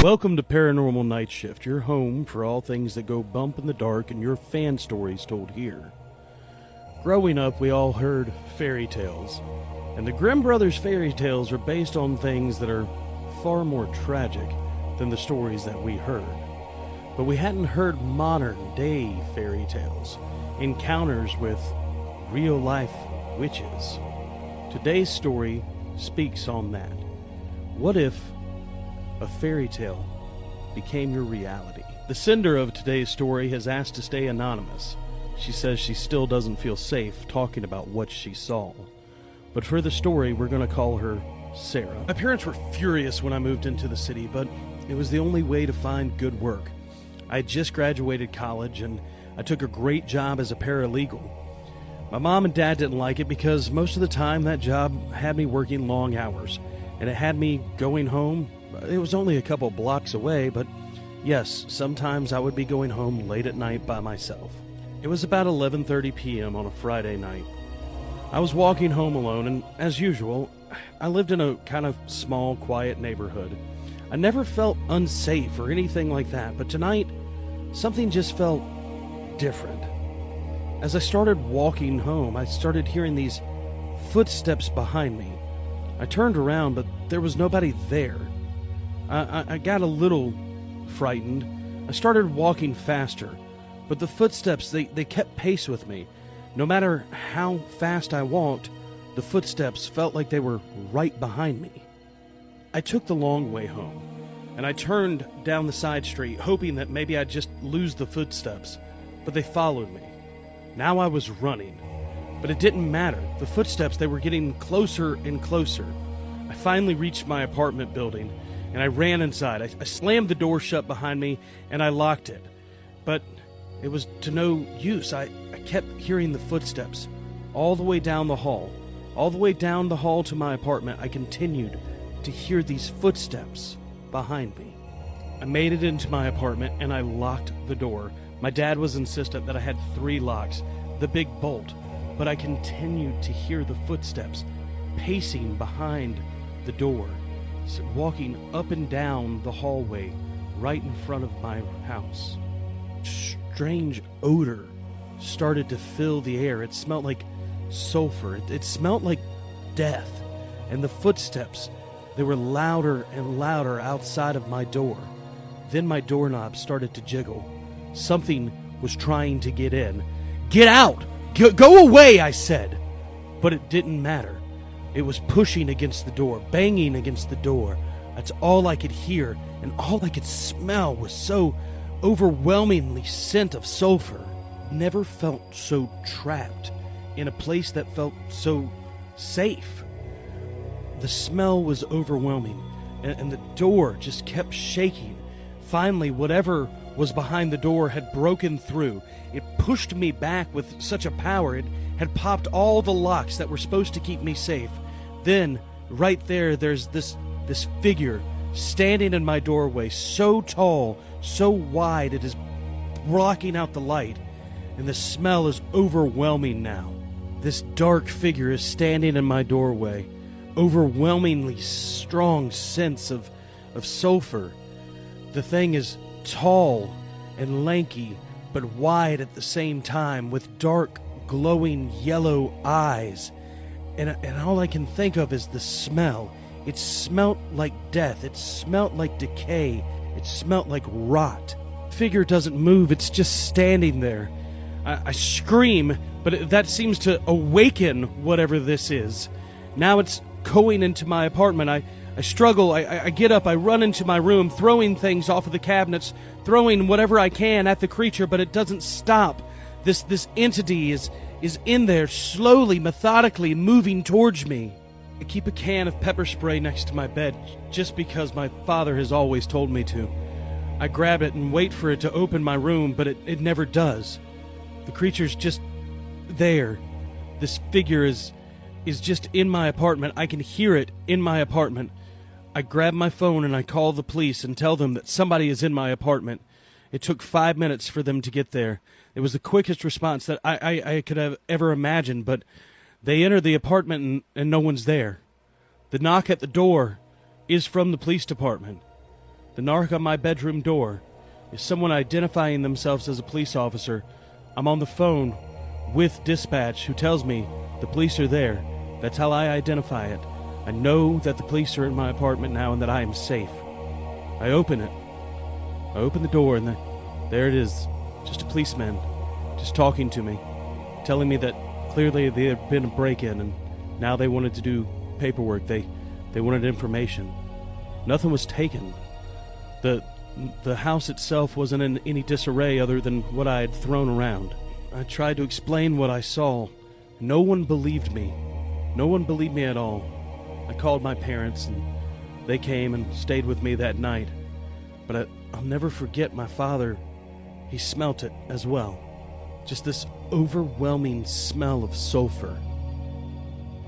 Welcome to Paranormal Nightshift, your home for all things that go bump in the dark and your fan stories told here. Growing up, we all heard fairy tales, and the Grimm Brothers fairy tales are based on things that are far more tragic than the stories that we heard. But we hadn't heard modern-day fairy tales, encounters with real-life witches. Today's story speaks on that. What if a fairy tale became your reality? The sender of today's story has asked to stay anonymous. She says she still doesn't feel safe talking about what she saw. But for the story, we're going to call her Sarah. My parents were furious when I moved into the city, but it was the only way to find good work. I had just graduated college, and I took a great job as a paralegal. My mom and dad didn't like it because most of the time that job had me working long hours, and it had me going home. It was only a couple blocks away, but yes, sometimes I would be going home late at night by myself. It was about 11:30 p.m. on a Friday night. I was walking home alone, and as usual, I lived in a kind of small, quiet neighborhood. I never felt unsafe or anything like that, but tonight, something just felt different. As I started walking home, I started hearing these footsteps behind me. I turned around, but there was nobody there. I got a little frightened. I started walking faster, but the footsteps, they kept pace with me. No matter how fast I walked, the footsteps felt like they were right behind me. I took the long way home, and I turned down the side street, hoping that maybe I'd just lose the footsteps, but they followed me. Now I was running, but it didn't matter. The footsteps, they were getting closer and closer. I finally reached my apartment building, and I ran inside. I slammed the door shut behind me, and I locked it. But it was to no use. I kept hearing the footsteps all the way down the hall. All the way down the hall to my apartment, I continued to hear these footsteps behind me. I made it into my apartment, and I locked the door. My dad was insistent that I had 3 locks, the big bolt, but I continued to hear the footsteps pacing behind the door, walking up and down the hallway right in front of my house. Strange odor started to fill the air. It smelled like sulfur. It smelled like death. And the footsteps, they were louder and louder outside of my door. Then my doorknob started to jiggle. Something was trying to get in. "Get out! Go away," I said. But it didn't matter. It was pushing against the door, banging against the door. That's all I could hear, and all I could smell was so overwhelmingly scent of sulfur. Never felt so trapped in a place that felt so safe. The smell was overwhelming, and the door just kept shaking. Finally, whatever was behind the door had broken through. It pushed me back with such a power. It had popped all the locks that were supposed to keep me safe. Then, right there's this figure standing in my doorway, so tall, so wide, it is blocking out the light, and the smell is overwhelming now. This dark figure is standing in my doorway, overwhelmingly strong sense of sulfur. The thing is tall and lanky, but wide at the same time, with dark, glowing yellow eyes. And all I can think of is the smell. It smelt like death. It smelt like decay. It smelt like rot. The figure doesn't move. It's just standing there. I scream, but that seems to awaken whatever this is. Now it's going into my apartment. I struggle. I get up. I run into my room, throwing things off of the cabinets, throwing whatever I can at the creature, but it doesn't stop. This entity is in there, slowly, methodically moving towards me. I keep a can of pepper spray next to my bed, just because my father has always told me to. I grab it and wait for it to open my room, but it never does. The creature's just there. This figure is just in my apartment. I can hear it in my apartment. I grab my phone and I call the police and tell them that somebody is in my apartment. It took 5 minutes for them to get there. It was the quickest response that I could have ever imagined, but they enter the apartment and no one's there. The knock at the door is from the police department. The narc on my bedroom door is someone identifying themselves as a police officer. I'm on the phone with dispatch, who tells me the police are there. That's how I identify it. I know that the police are in my apartment now and that I am safe. I open it. I open the door and there it is. Just a policeman, just talking to me, telling me that clearly there had been a break-in and now they wanted to do paperwork. They wanted information. Nothing was taken. The house itself wasn't in any disarray other than what I had thrown around. I tried to explain what I saw. No one believed me. No one believed me at all. I called my parents, and they came and stayed with me that night. But I'll never forget my father. He smelt it as well. Just this overwhelming smell of sulfur.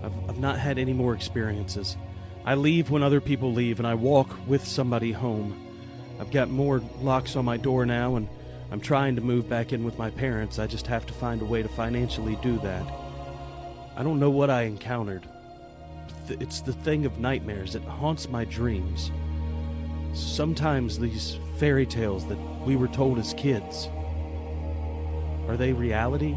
I've not had any more experiences. I leave when other people leave, and I walk with somebody home. I've got more locks on my door now, and I'm trying to move back in with my parents. I just have to find a way to financially do that. I don't know what I encountered. It's the thing of nightmares. It haunts my dreams. Sometimes these fairy tales that we were told as kids, are they reality?